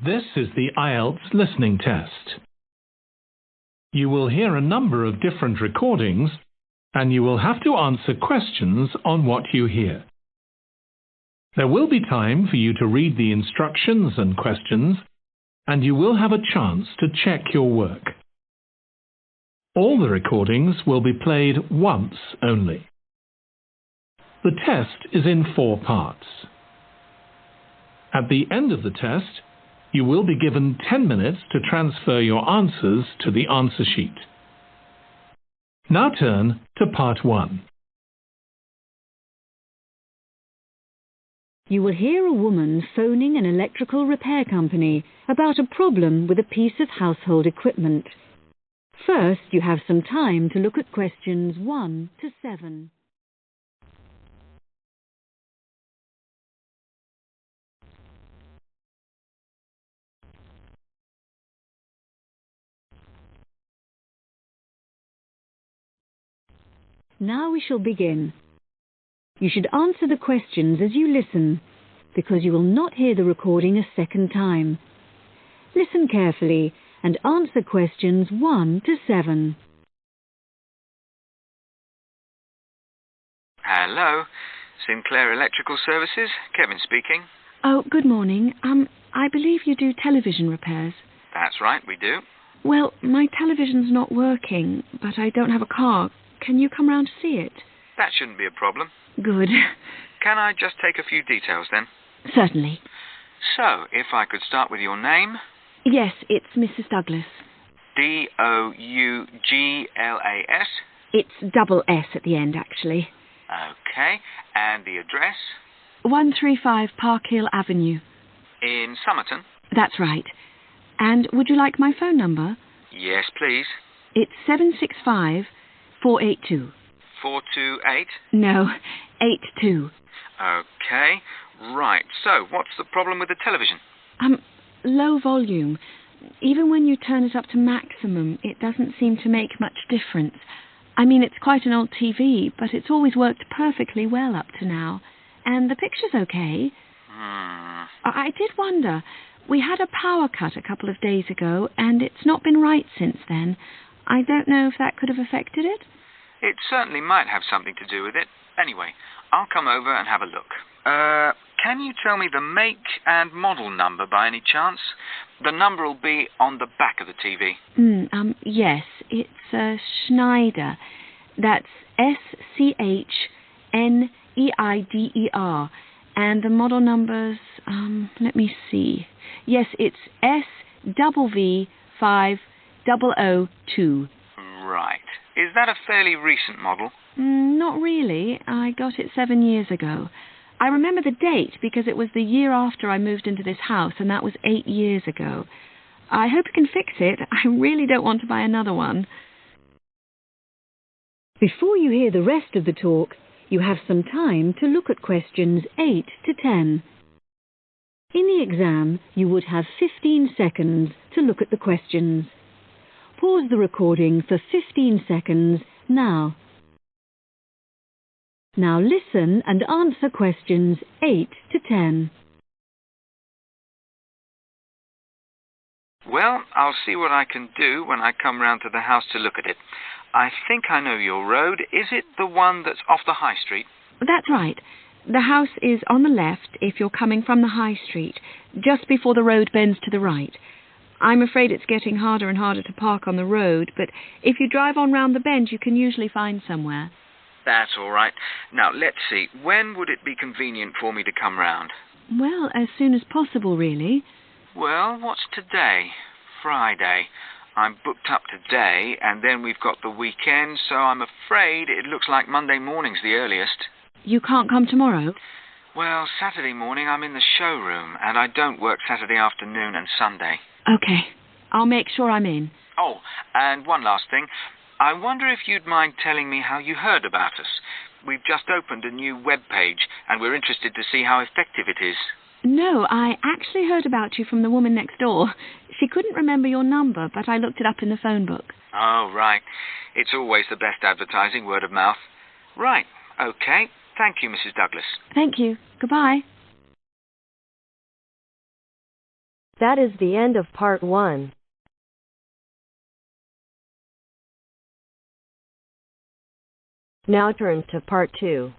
This is the IELTS Listening Test. You will hear a number of different recordings and you will have to answer questions on what you hear. There will be time for you to read the instructions and questions, and you will have a chance to check your work. All the recordings will be played once only. The test is in 4 parts. At the end of the test, you will be given 10 minutes to transfer your answers to the answer sheet. Now turn to part 1. You will hear a woman phoning an electrical repair company about a problem with a piece of household equipment. First, you have some time to look at questions 1 to 7. Now we shall begin. You should answer the questions as you listen, because you will not hear the recording a second time. Listen carefully and answer questions 1 to 7. Hello, Sinclair Electrical Services, Kevin speaking. Oh, good morning. I believe you do television repairs. That's right, we do. Well, my television's not working, but I don't have a car. Can you come round to see it? That shouldn't be a problem. Good. Can I just take a few details then? Certainly. So, if I could start with your name? Yes, it's Mrs. Douglas. Douglas. It's double S at the end, actually. Okay, and the address? 135 Park Hill Avenue. In Somerton? That's right. And would you like my phone number? Yes, please. It's 765 482. 428? No, 82. Okay, right. So, what's the problem with the television? Low volume. Even when you turn it up to maximum, it doesn't seem to make much difference. I mean, it's quite an old TV, but it's always worked perfectly well up to now. And the picture's okay. I did wonder. We had a power cut a couple of days ago, and it's not been right since then. I don't know if that could have affected it. It certainly might have something to do with it. Anyway, I'll come over and have a look. Can you tell me the make and model number by any chance? The number will be on the back of the TV. Yes, it's Schneider. That's SCHNEIDER. And the model number's, let me see. Yes, it's SVV5002. Right. Is that a fairly recent model? Not really. I got it 7 years ago. I remember the date because it was the year after I moved into this house, and that was 8 years ago. I hope you can fix it. I really don't want to buy another one. Before you hear the rest of the talk, you have some time to look at questions 8 to 10. In the exam, you would have 15 seconds to look at the questions. Pause the recording for 15 seconds now. Now listen and answer questions 8 to 10. Well, I'll see what I can do when I come round to the house to look at it. I think I know your road. Is it the one that's off the high street? That's right. The house is on the left if you're coming from the high street, just before the road bends to the right. I'm afraid it's getting harder and harder to park on the road, but if you drive on round the bend, you can usually find somewhere. That's all right. Now, let's see. When would it be convenient for me to come round? Well, as soon as possible, really. Well, what's today? Friday. I'm booked up today, and then we've got the weekend, so I'm afraid it looks like Monday morning's the earliest. You can't come tomorrow? Well, Saturday morning I'm in the showroom, and I don't work Saturday afternoon and Sunday. Okay. I'll make sure I'm in. Oh, and one last thing. I wonder if you'd mind telling me how you heard about us. We've just opened a new web page, and we're interested to see how effective it is. No, I actually heard about you from the woman next door. She couldn't remember your number, but I looked it up in the phone book. Oh, right. It's always the best advertising, word of mouth. Right. Okay. Thank you, Mrs. Douglas. Thank you. Goodbye. That is the end of part 1. Now turn to part 2.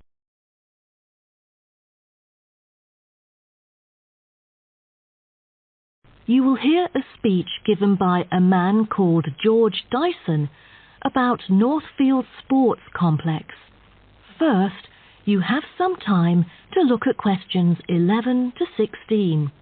You will hear a speech given by a man called George Dyson about Northfield Sports Complex. First, you have some time to look at questions 11 to 16.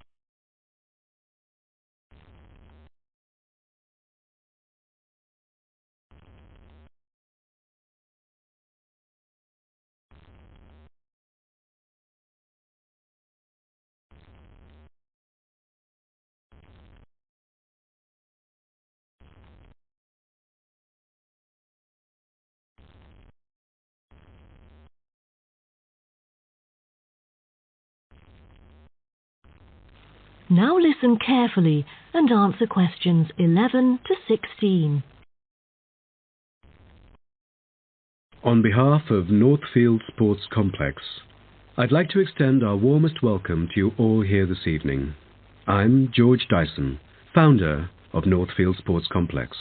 Now listen carefully and answer questions 11 to 16. On behalf of Northfield Sports Complex, I'd like to extend our warmest welcome to you all here this evening. I'm George Dyson, founder of Northfield Sports Complex.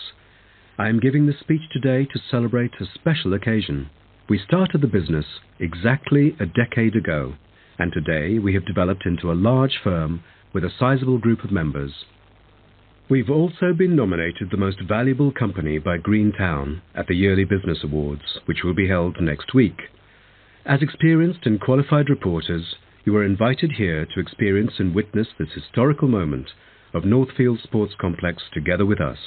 I am giving this speech today to celebrate a special occasion. We started the business exactly a decade ago, and today we have developed into a large firm with a sizable group of members. We've also been nominated the most valuable company by Greentown at the yearly Business Awards, which will be held next week. As experienced and qualified reporters, you are invited here to experience and witness this historical moment of Northfield Sports Complex together with us.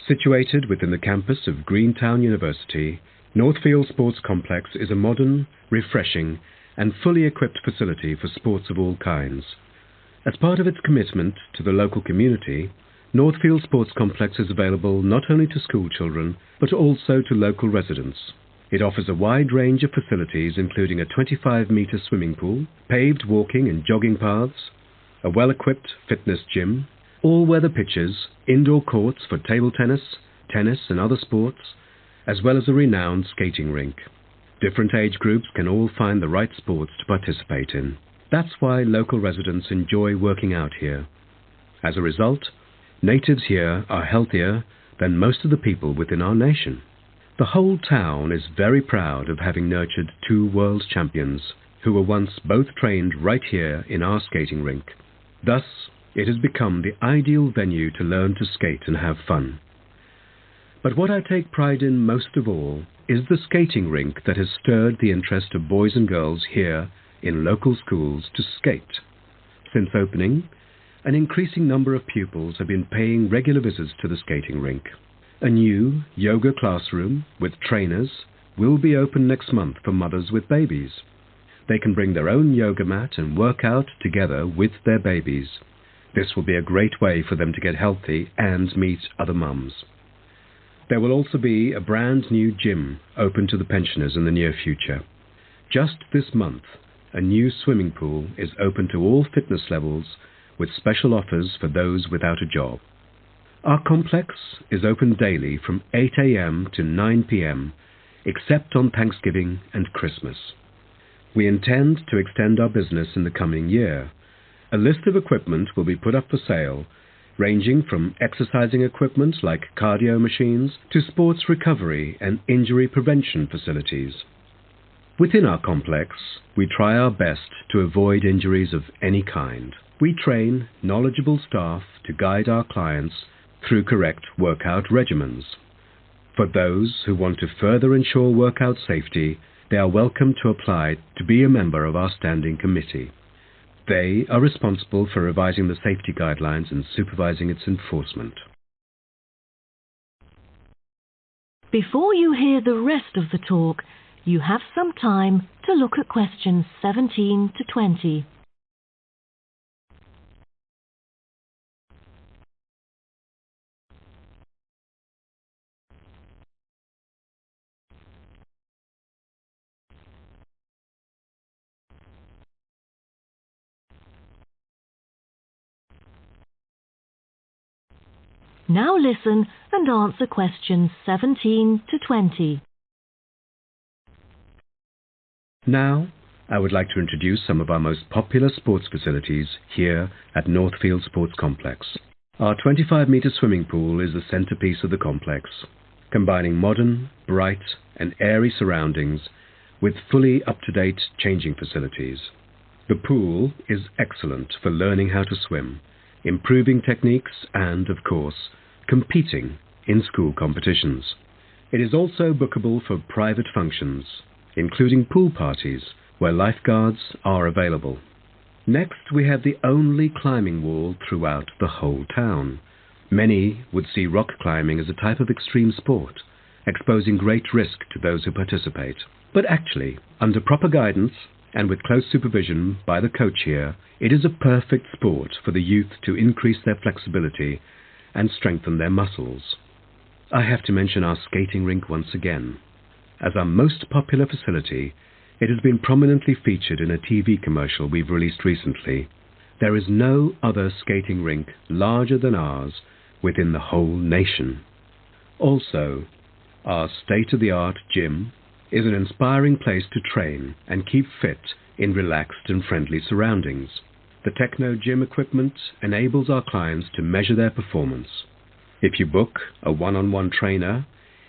Situated within the campus of Greentown University, Northfield Sports Complex is a modern, refreshing, and fully equipped facility for sports of all kinds. As part of its commitment to the local community, Northfield Sports Complex is available not only to school children, but also to local residents. It offers a wide range of facilities including a 25-metre swimming pool, paved walking and jogging paths, a well-equipped fitness gym, all-weather pitches, indoor courts for table tennis, tennis and other sports, as well as a renowned skating rink. Different age groups can all find the right sports to participate in. That's why local residents enjoy working out here. As a result, natives here are healthier than most of the people within our nation. The whole town is very proud of having nurtured 2 world champions who were once both trained right here in our skating rink. Thus, it has become the ideal venue to learn to skate and have fun. But what I take pride in most of all is the skating rink that has stirred the interest of boys and girls here in local schools to skate. Since opening, an increasing number of pupils have been paying regular visits to the skating rink. A new yoga classroom with trainers will be open next month for mothers with babies. They can bring their own yoga mat and work out together with their babies. This will be a great way for them to get healthy and meet other mums. There will also be a brand new gym open to the pensioners in the near future. Just this month, a new swimming pool is open to all fitness levels with special offers for those without a job. Our complex is open daily from 8 a.m. to 9 p.m. except on Thanksgiving and Christmas. We intend to extend our business in the coming year. A list of equipment will be put up for sale, ranging from exercising equipment like cardio machines to sports recovery and injury prevention facilities. Within our complex, we try our best to avoid injuries of any kind. We train knowledgeable staff to guide our clients through correct workout regimens. For those who want to further ensure workout safety, they are welcome to apply to be a member of our standing committee. They are responsible for revising the safety guidelines and supervising its enforcement. Before you hear the rest of the talk, you have some time to look at questions 17 to 20. Now listen and answer questions 17 to 20. Now, I would like to introduce some of our most popular sports facilities here at Northfield Sports Complex. Our 25-metre swimming pool is the centrepiece of the complex, combining modern, bright and airy surroundings with fully up-to-date changing facilities. The pool is excellent for learning how to swim, improving techniques and, of course, competing in school competitions. It is also bookable for private functions, including pool parties where lifeguards are available. Next, we have the only climbing wall throughout the whole town. Many would see rock climbing as a type of extreme sport, exposing great risk to those who participate. But actually, under proper guidance and with close supervision by the coach here, it is a perfect sport for the youth to increase their flexibility and strengthen their muscles. I have to mention our skating rink once again. As our most popular facility, it has been prominently featured in a TV commercial we've released recently. There is no other skating rink larger than ours within the whole nation. Also, our state-of-the-art gym is an inspiring place to train and keep fit in relaxed and friendly surroundings. The Techno gym equipment enables our clients to measure their performance. If you book a one-on-one trainer,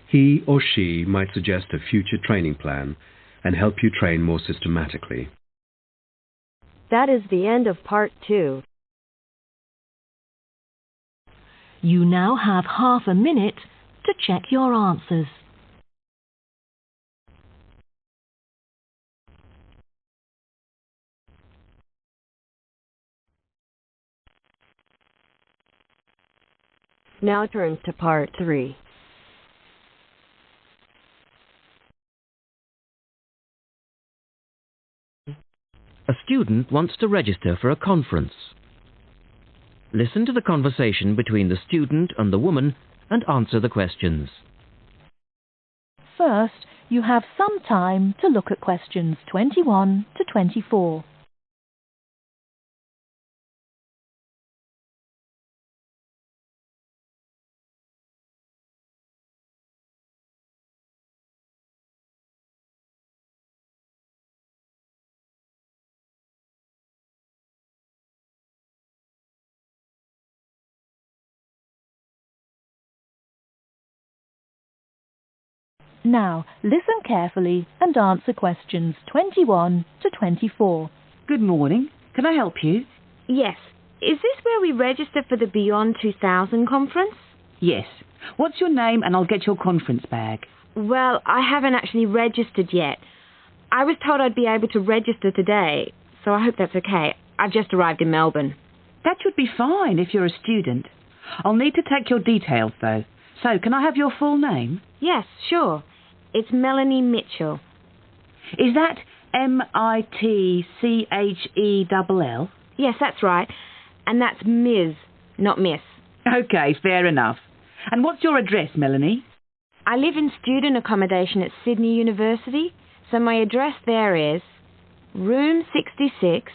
he or she might suggest a future training plan and help you train more systematically. That is the end of part 2. You now have half a minute to check your answers. Now turn to part 3. A student wants to register for a conference. Listen to the conversation between the student and the woman and answer the questions. First, you have some time to look at questions 21 to 24. Now, listen carefully and answer questions 21 to 24. Good morning. Can I help you? Yes. Is this where we register for the Beyond 2000 conference? Yes. What's your name and I'll get your conference bag. Well, I haven't actually registered yet. I was told I'd be able to register today, so I hope that's okay. I've just arrived in Melbourne. That should be fine if you're a student. I'll need to take your details though. So, can I have your full name? Yes, sure. It's Melanie Mitchell. Is that M-I-T-C-H-E-L-L? Yes, that's right. And that's Ms., not Miss. Okay, fair enough. And what's your address, Melanie? I live in student accommodation at Sydney University, so my address there is Room 66,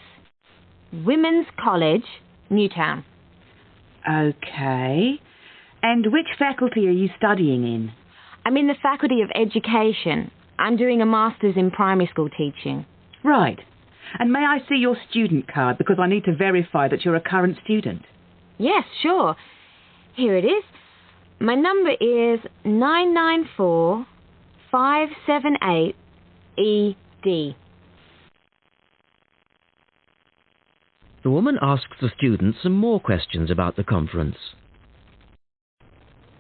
Women's College, Newtown. Okay. And which faculty are you studying in? I'm in the Faculty of Education. I'm doing a Master's in Primary School Teaching. Right. And may I see your student card because I need to verify that you're a current student? Yes, sure. Here it is. My number is 994578ED. The woman asks the student some more questions about the conference.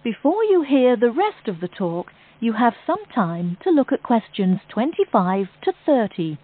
Before you hear the rest of the talk, you have some time to look at questions 25 to 30.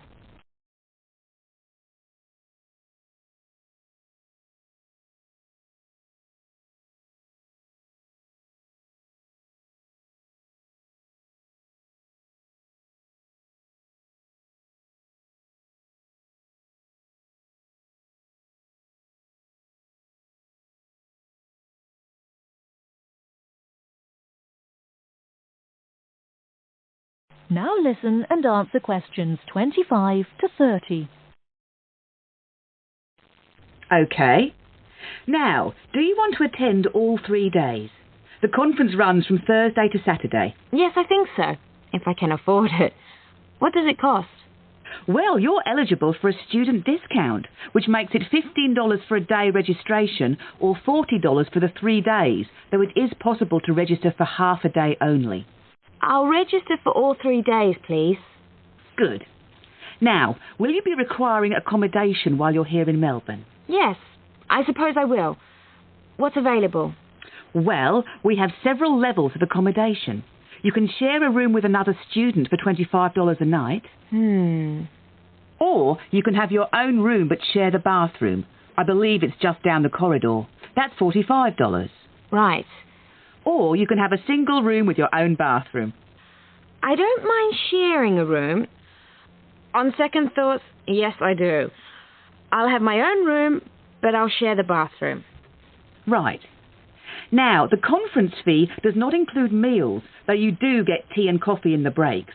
Now listen and answer questions 25 to 30. Okay. Now, do you want to attend all 3 days? The conference runs from Thursday to Saturday. Yes, I think so, if I can afford it. What does it cost? Well, you're eligible for a student discount, which makes it $15 for a day registration or $40 for the 3 days, though it is possible to register for half a day only. I'll register for all 3 days, please. Good. Now, will you be requiring accommodation while you're here in Melbourne? Yes, I suppose I will. What's available? Well, we have several levels of accommodation. You can share a room with another student for $25 a night. Or you can have your own room but share the bathroom. I believe it's just down the corridor. That's $45. Right. Or you can have a single room with your own bathroom. I don't mind sharing a room. On second thoughts, yes, I do. I'll have my own room, but I'll share the bathroom. Right. Now, the conference fee does not include meals, though you do get tea and coffee in the breaks.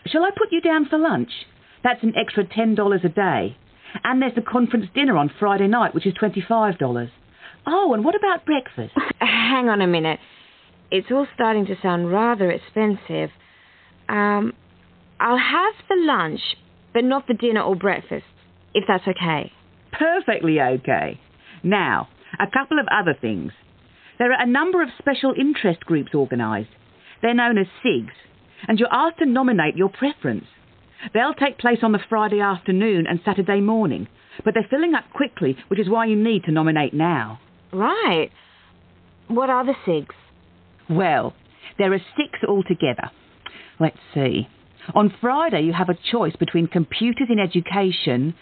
Shall I put you down for lunch? That's an extra $10 a day. And there's the conference dinner on Friday night, which is $25. Oh, and what about breakfast? Hang on a minute. It's all starting to sound rather expensive. I'll have the lunch, but not the dinner or breakfast, if that's okay. Perfectly okay. Now, a couple of other things. There are a number of special interest groups organised. They're known as SIGs, and you're asked to nominate your preference. They'll take place on the Friday afternoon and Saturday morning, but they're filling up quickly, which is why you need to nominate now. Right. What are the SIGs? Well, there are 6 altogether. Let's see. On Friday you have a choice between computers in education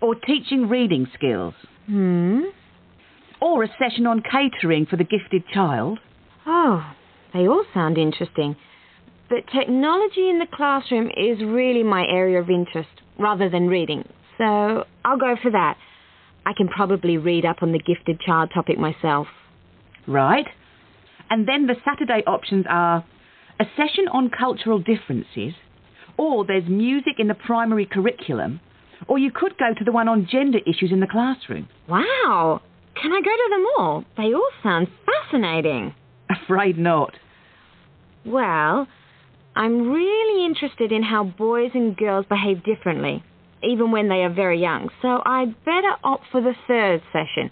or teaching reading skills. Or a session on catering for the gifted child. Oh, they all sound interesting. But technology in the classroom is really my area of interest, rather than reading. So I'll go for that. I can probably read up on the gifted child topic myself. Right. And then the Saturday options are a session on cultural differences, or there's music in the primary curriculum, or you could go to the one on gender issues in the classroom. Wow! Can I go to them all? They all sound fascinating. Afraid not. Well, I'm really interested in how boys and girls behave differently, even when they are very young, so I'd better opt for the 3rd session,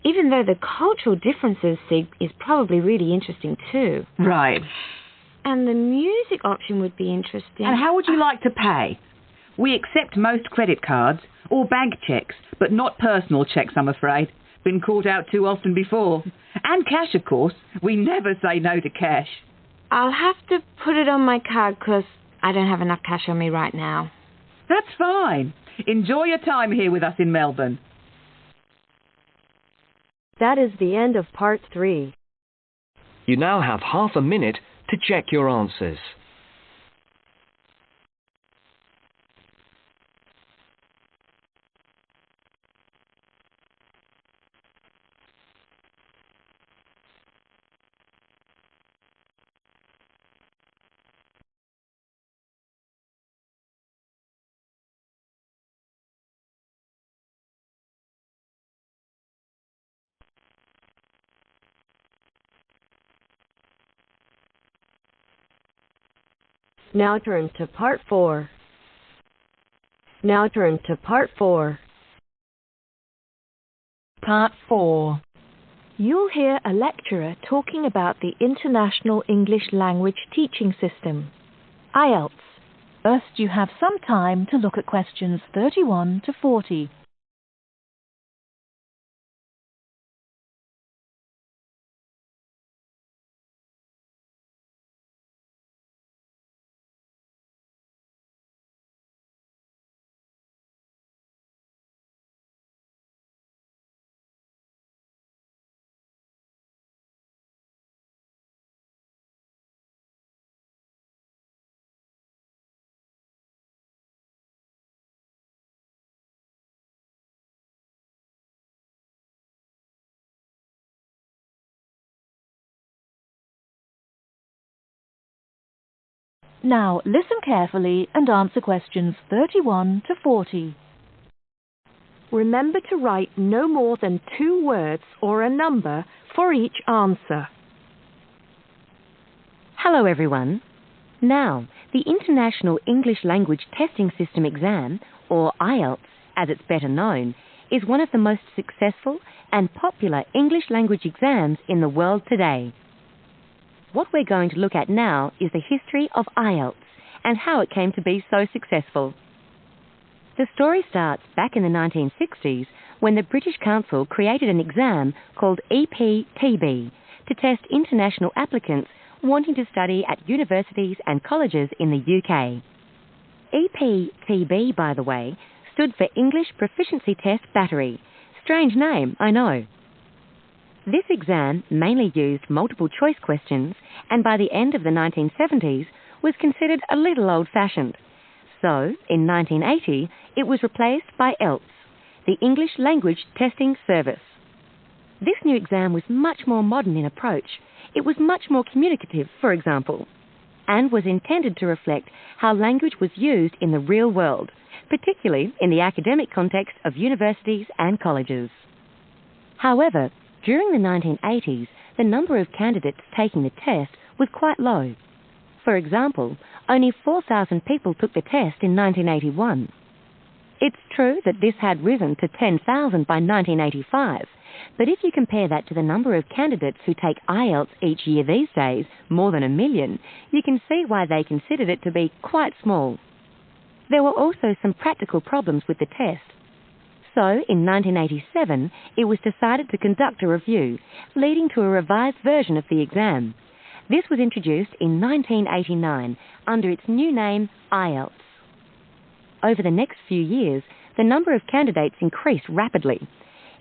even though the cultural differences SIG is probably really interesting too. Right. And the music option would be interesting. And how would you like to pay? We accept most credit cards or bank cheques, but not personal cheques, I'm afraid. Been caught out too often before. And cash, of course. We never say no to cash. I'll have to put it on my card because I don't have enough cash on me right now. That's fine. Enjoy your time here with us in Melbourne. That is the end of part 3. You now have half a minute to check your answers. Now turn to part 4. Now turn to part 4. Part 4. You'll hear a lecturer talking about the International English Language Teaching System, IELTS. First, you have some time to look at questions 31 to 40. Now, listen carefully and answer questions 31 to 40. Remember to write no more than 2 words or a number for each answer. Hello, everyone. Now, the International English Language Testing System exam, or IELTS as it's better known, is one of the most successful and popular English language exams in the world today. What we're going to look at now is the history of IELTS and how it came to be so successful. The story starts back in the 1960s when the British Council created an exam called EPTB to test international applicants wanting to study at universities and colleges in the UK. EPTB, by the way, stood for English Proficiency Test Battery. Strange name, I know. This exam mainly used multiple choice questions and by the end of the 1970s was considered a little old-fashioned. So, in 1980, it was replaced by IELTS, the English Language Testing Service. This new exam was much more modern in approach. It was much more communicative, for example, and was intended to reflect how language was used in the real world, particularly in the academic context of universities and colleges. However, during the 1980s, the number of candidates taking the test was quite low. For example, only 4,000 people took the test in 1981. It's true that this had risen to 10,000 by 1985, but if you compare that to the number of candidates who take IELTS each year these days, more than 1 million, you can see why they considered it to be quite small. There were also some practical problems with the test. So, in 1987, it was decided to conduct a review, leading to a revised version of the exam. This was introduced in 1989 under its new name, IELTS. Over the next few years, the number of candidates increased rapidly.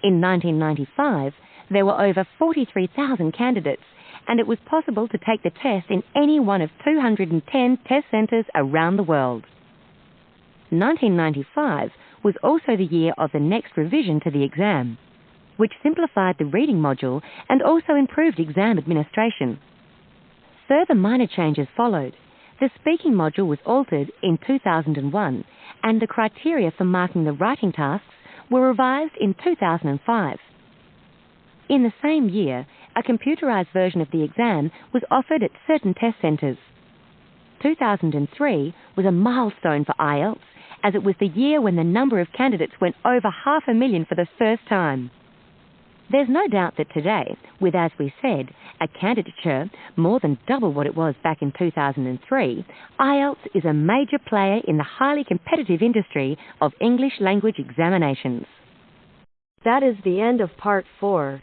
In 1995, there were over 43,000 candidates, and it was possible to take the test in any one of 210 test centres around the world. 1995 was also the year of the next revision to the exam, which simplified the reading module and also improved exam administration. Further minor changes followed. The speaking module was altered in 2001, and the criteria for marking the writing tasks were revised in 2005. In the same year, a computerised version of the exam was offered at certain test centres. 2003 was a milestone for IELTS, as it was the year when the number of candidates went over 500,000 for the first time. There's no doubt that today, with, as we said, a candidature more than double what it was back in 2003, IELTS is a major player in the highly competitive industry of English language examinations. That is the end of Part 4.